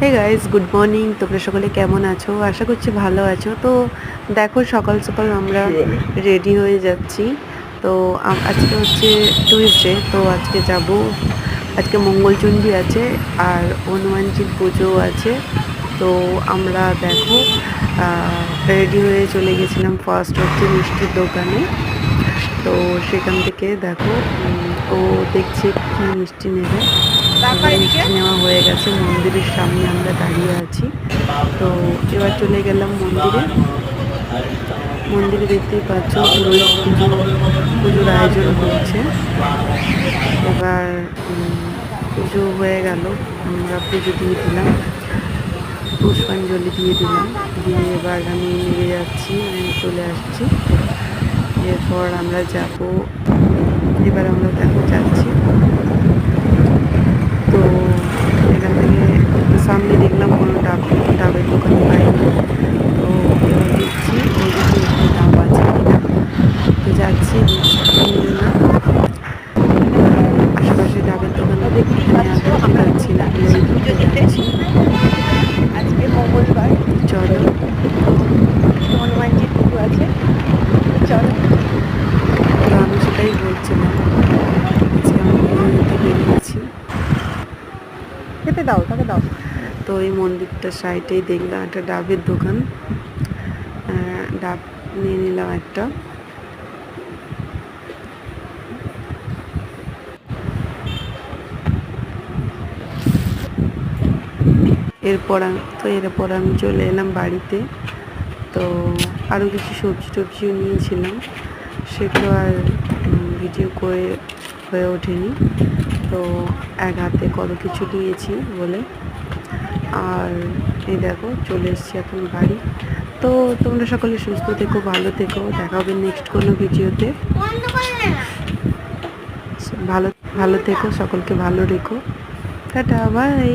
Hey guys, good morning. তোমরা সকলে কেমন আছো? আশা করছি ভালো আছো। তো দেখো, সকাল সকাল আমরা রেডি হয়ে যাচ্ছি। তো আজকে হচ্ছে টুইসডে। তো আজকে যাব, আজকে মঙ্গলচণ্ডী আছে আর হনুমানজির পুজো আছে। তো আমরা দেখো রেডি হয়ে চলে গেছিলাম ফার্স্ট হচ্ছে মিষ্টির দোকানে। তো সেখান থেকে দেখো ও দেখছে কি মিষ্টি নেবে। মিষ্টি নেওয়া হয়ে গেছে, মন্দিরের সামনে আমরা দাঁড়িয়ে আছি। তো এবার চলে গেলাম মন্দিরে। মন্দিরে দেখতেই পাচ্ছ পুরোহিত পুজোর আয়োজন হচ্ছে। এবার পুজো হয়ে গেল, আমরা পুজো দিয়ে দিলাম, পুষ্পাঞ্জলি দিয়ে দিলাম। দিয়ে এবার আমি নেমে যাচ্ছি, আমি চলে আসছি। এরপর আমরা যাব, এবার আমরা দেখো যাচ্ছি। তো এখান থেকে সামনে দেখলাম কোনো ডাবের দোকান পাইনি। তো এবার দেখছি ওইদিকে একটু ডাব আছে কিনা। তো যাচ্ছি, কিনবে না। আশেপাশে ডাবের দোকানে দেখতে পাচ্ছি না, যাচ্ছি। আজকে মঙ্গলবার, চলো, হনুমানজির পুজো আছে, চলো। তো আমি সেটাই বলছিলাম, আজকে আমি পুজো দিতে বেরিয়েছি। খেতে দাও, তাকে দাও। তো এই মন্দিরটার সাইডেই দেখলাম একটা ডাবের দোকান। ডাব নিয়ে নিলাম একটা। এরপর আমি চলে এলাম বাড়িতে। তো আরও কিছু সবজি টবজিও নিয়েছিলাম, সেগুলো আর ভিডিও করে হয়ে ওঠেনি। তো এক হাতে কত কিছু নিয়েছি বলে। আর এই দেখো চলে এসেছি এখন বাড়ি। তো তোমরা সকলে সুস্থ থেকো, ভালো থেকো। দেখা হবে নেক্সট কোনো ভিডিওতে। ভালো ভালো থেকো, সকলকে ভালো রেখো। Tata, by.